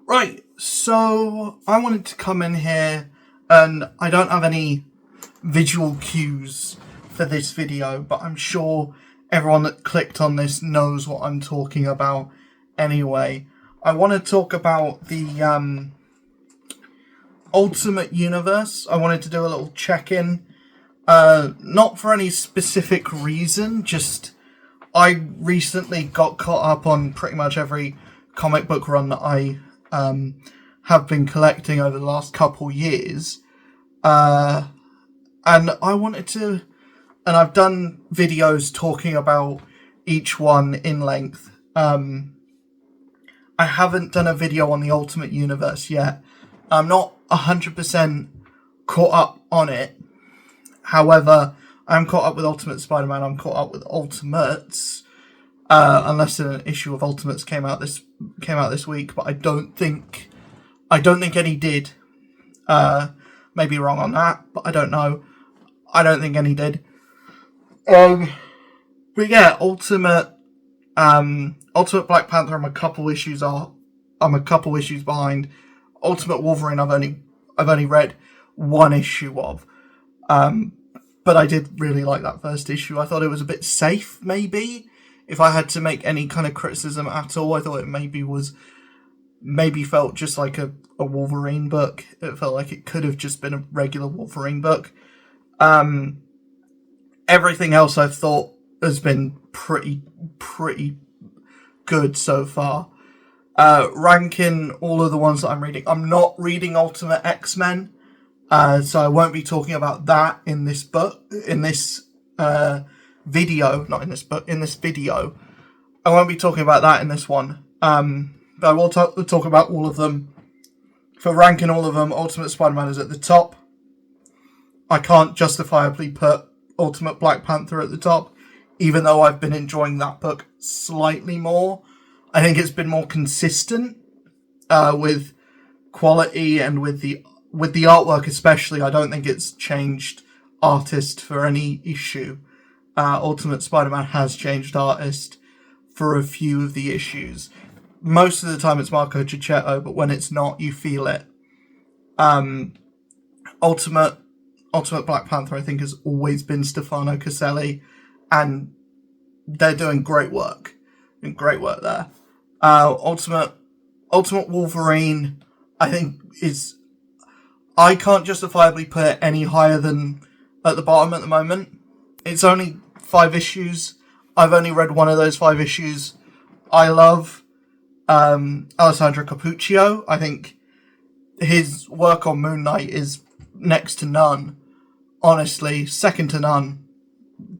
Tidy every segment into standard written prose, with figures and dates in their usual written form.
Right, so I wanted to come in here, and I don't have any visual cues for this video, but I'm sure everyone that clicked on this knows what I'm talking about anyway. I want to talk about the Ultimate Universe. I wanted to do a little check-in, not for any specific reason, just I recently got caught up on pretty much every comic book run that I have been collecting over the last couple years, and I wanted to, and I've done videos talking about each one in length. I haven't done a video on the Ultimate Universe yet. I'm not 100% caught up on it. However, I'm caught up with Ultimate Spider-Man. I'm caught up with Ultimates, unless an issue of Ultimates came out this week. But I don't think any did. Maybe wrong on that, but I don't know. I don't think any did. But yeah, Ultimate Black Panther. I'm a couple issues behind. Ultimate Wolverine. I've only read one issue of. But I did really like that first issue. I thought it was a bit safe, maybe. If I had to make any kind of criticism at all, I thought it maybe felt just like a Wolverine book. It felt like it could have just been a regular Wolverine book. Everything else I've thought has been pretty good so far. Ranking all of the ones that I'm reading. I'm not reading Ultimate X-Men. So I won't be talking about that in this video. Not in this book, in this video. I won't be talking about that in this one. But I will talk about all of them. For ranking all of them, Ultimate Spider-Man is at the top. I can't justifiably put Ultimate Black Panther at the top, even though I've been enjoying that book slightly more. I think it's been more consistent with quality and with the artwork especially. I don't think it's changed artist for any issue. Ultimate Spider-Man has changed artist for a few of the issues. Most of the time it's Marco Cicchetto, but when it's not, you feel it. Ultimate Black Panther, I think, has always been Stefano Caselli, and they're doing great work. There. Ultimate Wolverine, I think, I can't justifiably put it any higher than at the bottom at the moment. It's only 5 issues. I've only read one of those 5 issues. I love Alessandro Cappuccio. I think his work on Moon Knight is next to none. Honestly, second to none,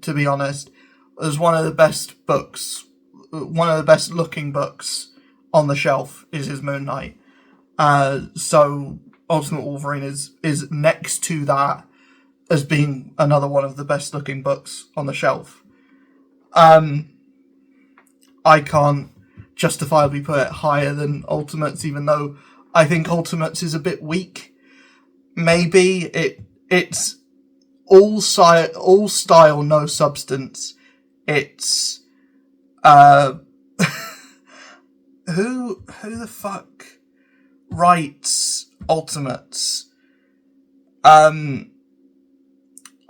to be honest. It was one of the best books, one of the best looking books on the shelf is his Moon Knight. So Ultimate Wolverine is next to that as being another one of the best looking books on the shelf. I can't justifiably put it higher than Ultimates, even though I think Ultimates is a bit weak. Maybe it's all style, no substance. It's who the fuck writes Ultimates?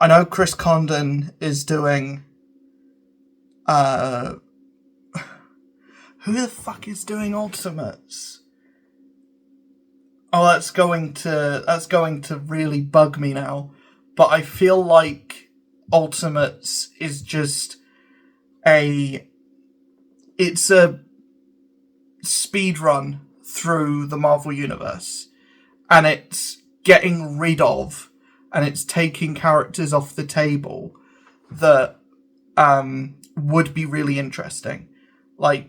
I know Chris Condon is doing. Who the fuck is doing Ultimates? Oh, that's going to really bug me now. But I feel like Ultimates is just it's a speed run through the Marvel Universe, and it's getting rid of, and it's taking characters off the table that would be really interesting. Like,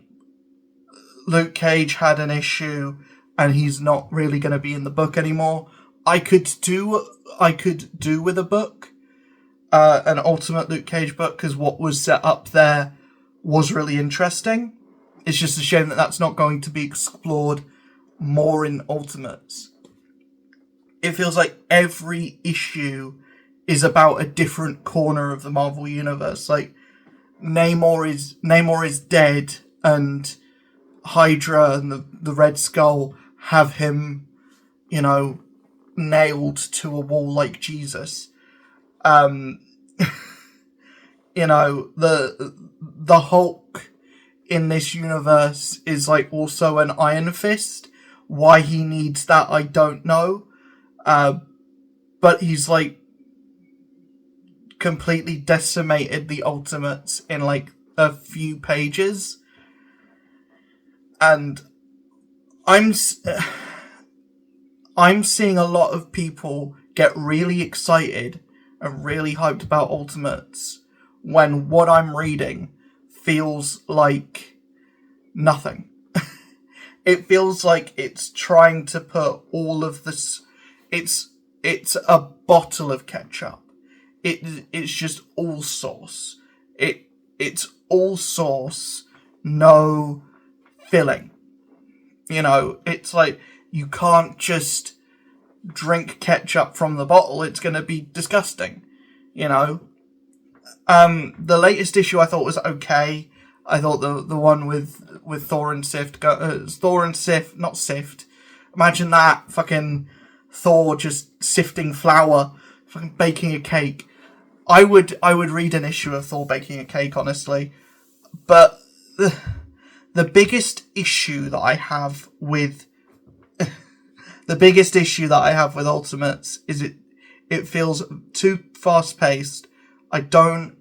Luke Cage had an issue, and he's not really going to be in the book anymore. I could do with a book, an Ultimate Luke Cage book, because what was set up there was really interesting. It's just a shame that that's not going to be explored more in Ultimates. It feels like every issue is about a different corner of the Marvel Universe. Like, Namor is dead, and Hydra and the Red Skull have him, you know, nailed to a wall like Jesus. You know, the Hulk in this universe is like also an Iron Fist. Why he needs that, I don't know. But he's like completely decimated the Ultimates in like a few pages, and I'm seeing a lot of people get really excited and really hyped about Ultimates when what I'm reading feels like nothing. It feels like it's trying to put all of this. It's a bottle of ketchup. It's just all sauce. It's all sauce, no filling. You know, it's like you can't just drink ketchup from the bottle. It's going to be disgusting. You know, the latest issue I thought was okay. I thought the one with Thor and Sif, not Sift. Imagine that, fucking Thor just sifting flour, fucking baking a cake. I would read an issue of Thor baking a cake, honestly. But the biggest issue that I have with Ultimates is it feels too fast paced. I don't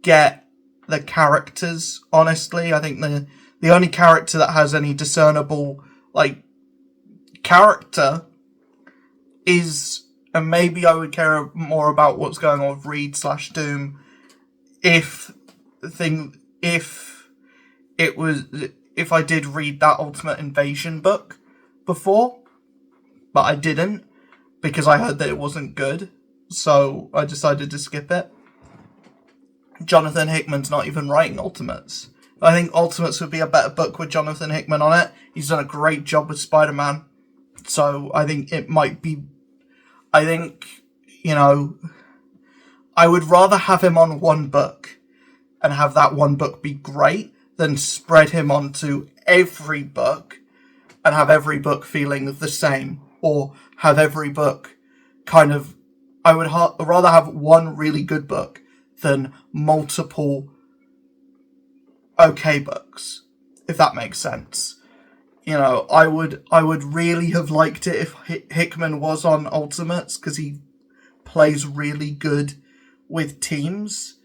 get the characters, honestly. I think the only character that has any discernible like character is, and maybe I would care more about what's going on with Reed/Doom if I did read that Ultimate Invasion book before, but I didn't because I heard that it wasn't good, so I decided to skip it. Jonathan Hickman's not even writing Ultimates. I think Ultimates would be a better book with Jonathan Hickman on it. He's done a great job with Spider-Man, so I think it might be. I think, you know, I would rather have him on one book and have that one book be great than spread him onto every book and have every book feeling the same, or have every book kind of. I would rather have one really good book than multiple okay books, if that makes sense. You know, I would really have liked it if Hickman was on Ultimates, because he plays really good with teams,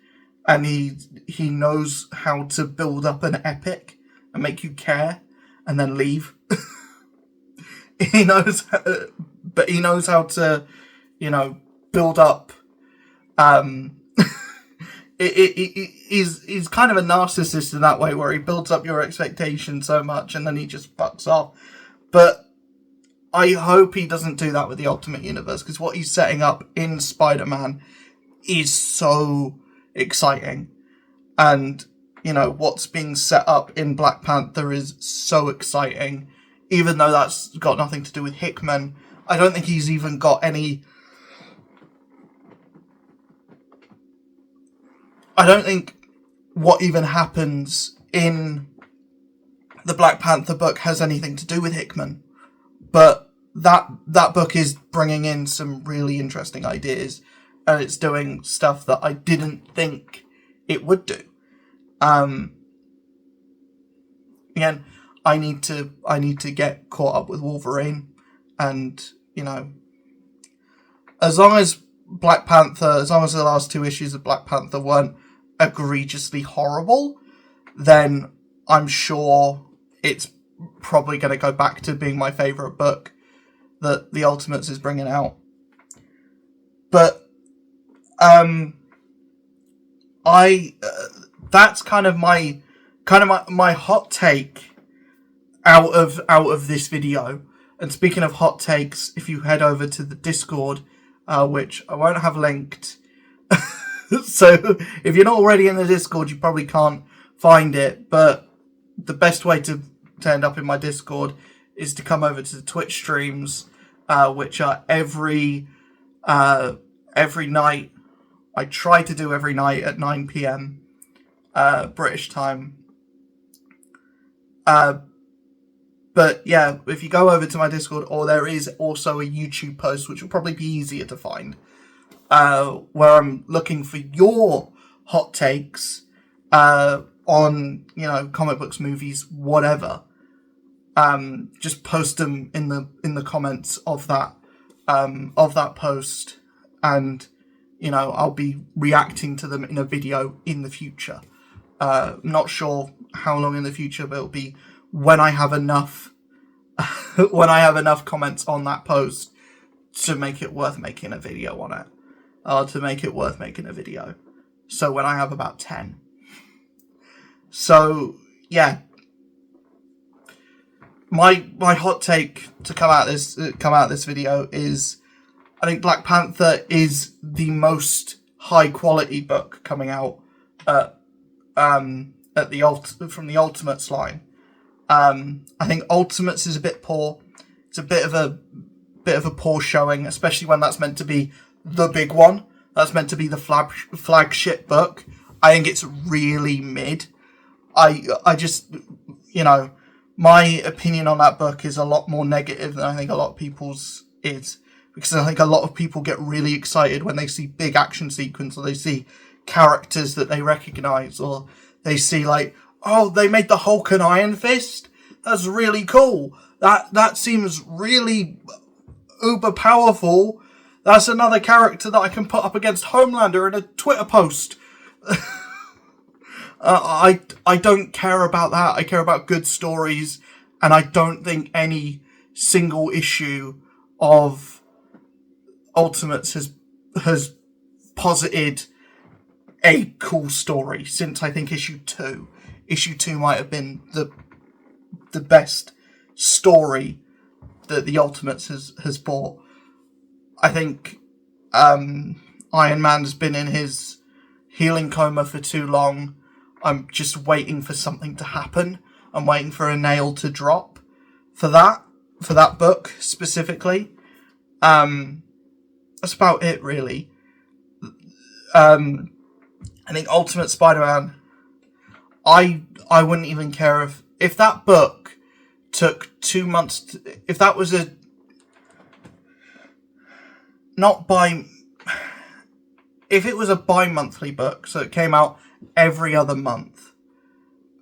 and he knows how to build up an epic and make you care, and then leave. he knows how to, you know, build up. He's kind of a narcissist in that way, where he builds up your expectation so much and then he just fucks off. But I hope he doesn't do that with the Ultimate Universe, because what he's setting up in Spider-Man is so exciting. And, you know, what's being set up in Black Panther is so exciting. Even though that's got nothing to do with Hickman, I don't think he's even got any... I don't think what even happens in the Black Panther book has anything to do with Hickman. But that book is bringing in some really interesting ideas, and it's doing stuff that I didn't think it would do. Again, I need to get caught up with Wolverine, and, you know, as long as the last two issues of Black Panther weren't egregiously horrible, then I'm sure it's probably going to go back to being my favourite book that the Ultimates is bringing out. But that's kind of my hot take out of this video. And speaking of hot takes, if you head over to the Discord, which I won't have linked, so if you're not already in the Discord, you probably can't find it. But the best way to end up in my Discord is to come over to the Twitch streams, which are every night. I try to do every night at 9 p.m. British time. But yeah, if you go over to my Discord, or there is also a YouTube post, which will probably be easier to find, where I'm looking for your hot takes on, comic books, movies, whatever. Just post them in the comments of that post, and I'll be reacting to them in a video in the future. Not sure how long in the future, but it'll be when I have enough comments on that post to make it worth making a video on it, to make it worth making a video. So when I have about 10. So yeah, my hot take to come out this video is, I think Black Panther is the most high quality book coming out from the Ultimates line. I think Ultimates is a bit poor. It's a bit of a poor showing, especially when that's meant to be the big one. That's meant to be the flagship book. I think it's really mid. I just, my opinion on that book is a lot more negative than I think a lot of people's is. Because I think a lot of people get really excited when they see big action sequence, or they see characters that they recognise, or they see they made the Hulk an Iron Fist? That's really cool. That seems really uber powerful. That's another character that I can put up against Homelander in a Twitter post. I don't care about that. I care about good stories, and I don't think any single issue of Ultimates has posited a cool story since, I think, issue 2. Issue 2 might have been the best story that the Ultimates has brought. I think Iron Man's been in his healing coma for too long. I'm just waiting for something to happen. I'm waiting for a nail to drop for that book specifically. That's about it, really. I think Ultimate Spider-Man, I wouldn't even care if that book took 2 months. If that was if it was a bi-monthly book, so it came out every other month,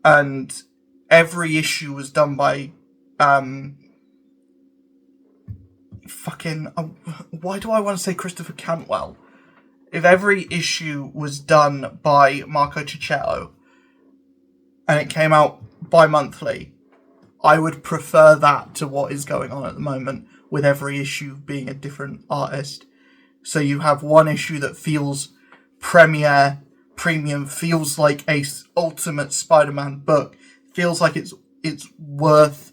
and every issue was done by why do I want to say Christopher Cantwell? If every issue was done by Marco Cicchetto and it came out bi-monthly, I would prefer that to what is going on at the moment, with every issue being a different artist. So you have one issue that feels premium, feels like a Ultimate Spider-Man book, feels like it's worth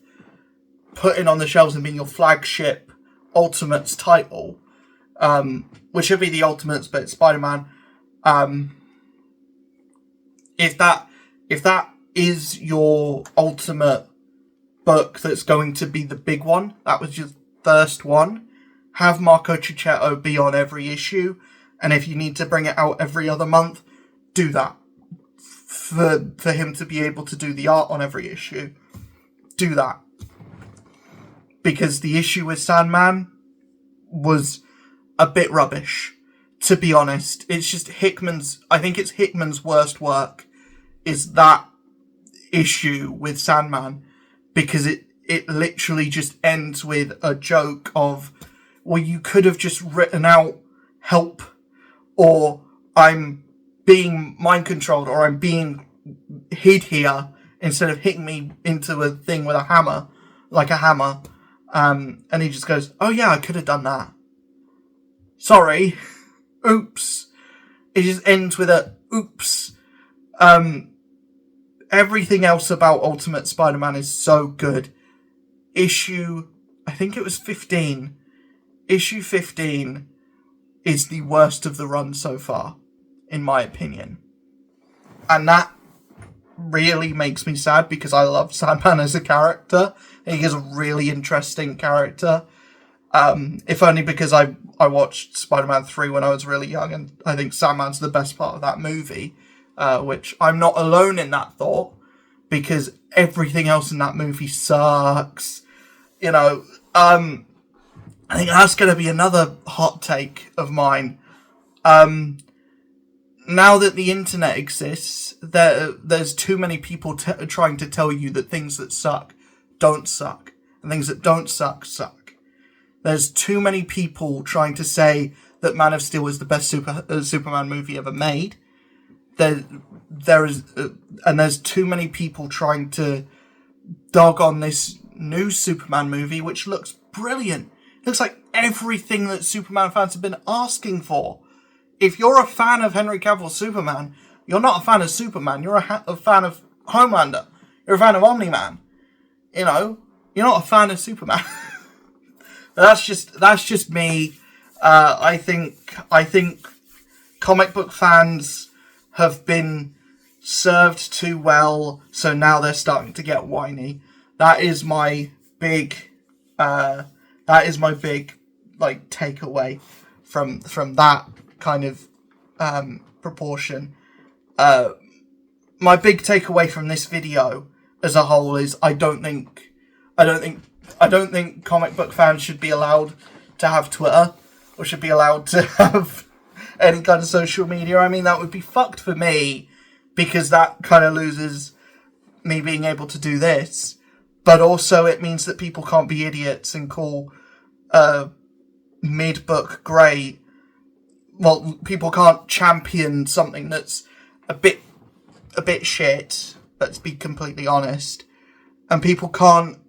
putting on the shelves and being your flagship Ultimates title, which should be the Ultimates, but it's Spider-Man. If that is your ultimate book that's going to be the big one, that was your first one, have Marco Cicchetto be on every issue, and if you need to bring it out every other month, do that. For him to be able to do the art on every issue, do that. Because the issue with Sandman was a bit rubbish, to be honest. It's just I think it's Hickman's worst work, is that issue with Sandman, because it literally just ends with a joke of, well, you could have just written out help, or I'm being mind controlled, or I'm being hid here, instead of hitting me into a thing with a hammer. And he just goes, oh yeah, I could have done that. Sorry. Oops. It just ends with a oops. Everything else about Ultimate Spider-Man is so good. I think it was 15. Issue 15 is the worst of the run so far, in my opinion. And that really makes me sad, because I love Sandman as a character. He is a really interesting character. If only because I watched Spider-Man 3 when I was really young, and I think Sandman's the best part of that movie, which I'm not alone in that thought, because everything else in that movie sucks. You know, I think that's going to be another hot take of mine. Now that the internet exists, there's too many people trying to tell you that things that suck don't suck, and things that don't suck suck. There's too many people trying to say that Man of Steel is the best Superman movie ever made. There's too many people trying to dog on this new Superman movie, which looks brilliant. It looks like everything that Superman fans have been asking for. If you're a fan of Henry Cavill's Superman, you're not a fan of Superman. You're a fan of Homelander. You're a fan of Omni-Man. You know, you're not a fan of Superman. That's just me. I think comic book fans have been served too well, so now they're starting to get whiny. That is my big like takeaway from that kind of proportion. My big takeaway from this video as a whole is I don't think comic book fans should be allowed to have Twitter or should be allowed to have any kind of social media. I mean, that would be fucked for me because that kind of loses me being able to do this. But also it means that people can't be idiots and call mid-book great. Well, people can't champion something that's a bit shit, let's be completely honest. And people can't,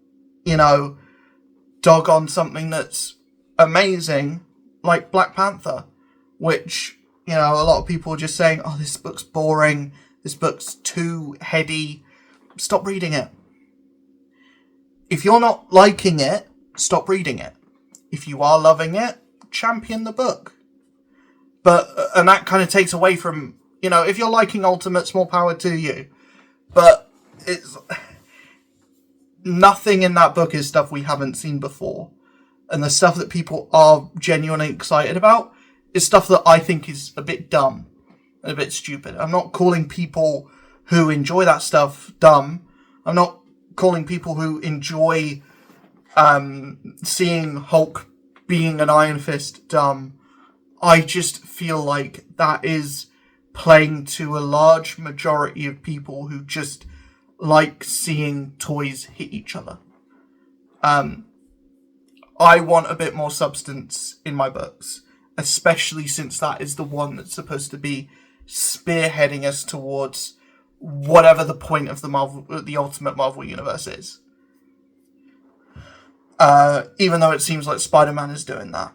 dog on something that's amazing, like Black Panther, which, a lot of people are just saying, oh, this book's boring, this book's too heady, stop reading it. If you're not liking it, stop reading it. If you are loving it, champion the book. And that kind of takes away from, if you're liking Ultimates, more power to you. But nothing in that book is stuff we haven't seen before. And the stuff that people are genuinely excited about is stuff that I think is a bit dumb and a bit stupid. I'm not calling people who enjoy that stuff dumb. I'm not calling people who enjoy seeing Hulk being an Iron Fist dumb. I just feel like that is playing to a large majority of people who just like seeing toys hit each other. I want a bit more substance in my books, especially since that is the one that's supposed to be spearheading us towards whatever the point of the Ultimate Marvel Universe is. Even though it seems like Spider-Man is doing that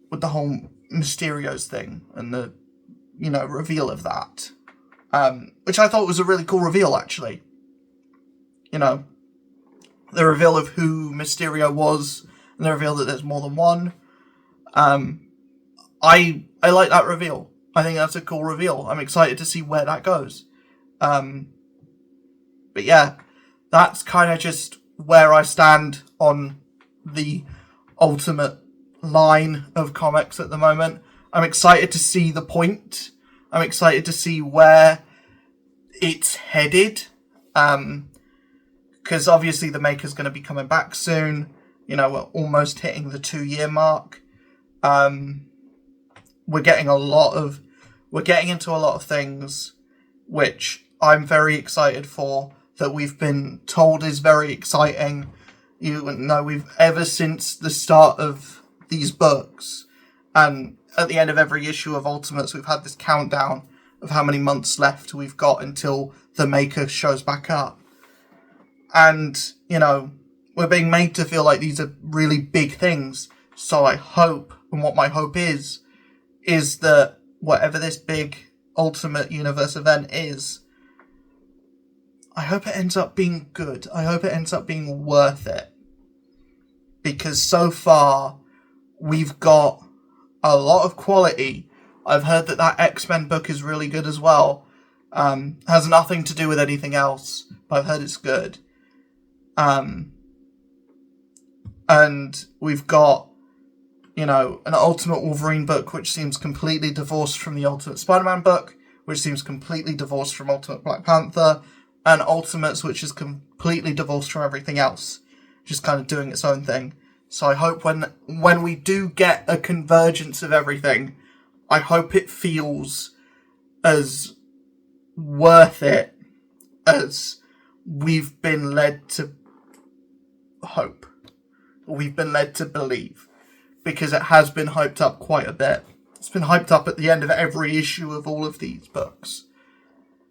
with the whole Mysterio's thing and the, reveal of that. Which I thought was a really cool reveal, actually. The reveal of who Mysterio was and the reveal that there's more than one. I like that reveal. I think that's a cool reveal. I'm excited to see where that goes. But yeah, that's kind of just where I stand on the Ultimate line of comics at the moment. I'm excited to see the point. I'm excited to see where it's headed. Because obviously the Maker's going to be coming back soon. We're almost hitting the 2-year mark. We're getting into a lot of things which I'm very excited for, that we've been told is very exciting. We've ever since the start of these books, and at the end of every issue of Ultimates, we've had this countdown of how many months left we've got until the Maker shows back up. And, we're being made to feel like these are really big things. So I hope, and what my hope is that whatever this big Ultimate Universe event is, I hope it ends up being good. I hope it ends up being worth it. Because so far, we've got a lot of quality. I've heard that X-Men book is really good as well. Has nothing to do with anything else, but I've heard it's good. And we've got, an Ultimate Wolverine book, which seems completely divorced from the Ultimate Spider-Man book, which seems completely divorced from Ultimate Black Panther. and Ultimates, which is completely divorced from everything else, just kind of doing its own thing. So I hope when we do get a convergence of everything, I hope it feels as worth it as we've been led to hope. We've been led to believe. Because it has been hyped up quite a bit. It's been hyped up at the end of every issue of all of these books.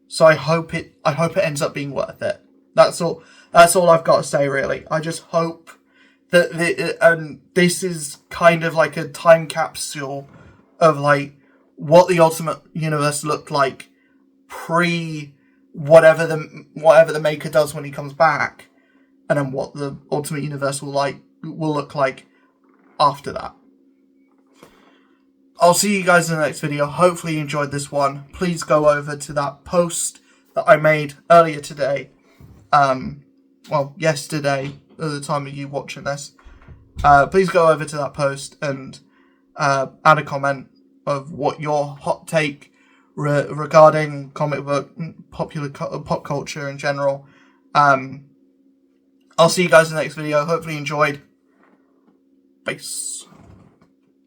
So I hope it ends up being worth it. That's all I've got to say, really. I just hope that this is kind of like a time capsule of like what the Ultimate Universe looked like pre whatever the Maker does when he comes back, and then what the Ultimate Universe will look like after that. I'll see you guys in the next video. Hopefully you enjoyed this one. Please go over to that post that I made earlier today. Yesterday, at the time of you watching this. Please go over to that post and add a comment of what your hot take regarding comic book, pop culture in general. I'll see you guys in the next video. Hopefully you enjoyed. Peace.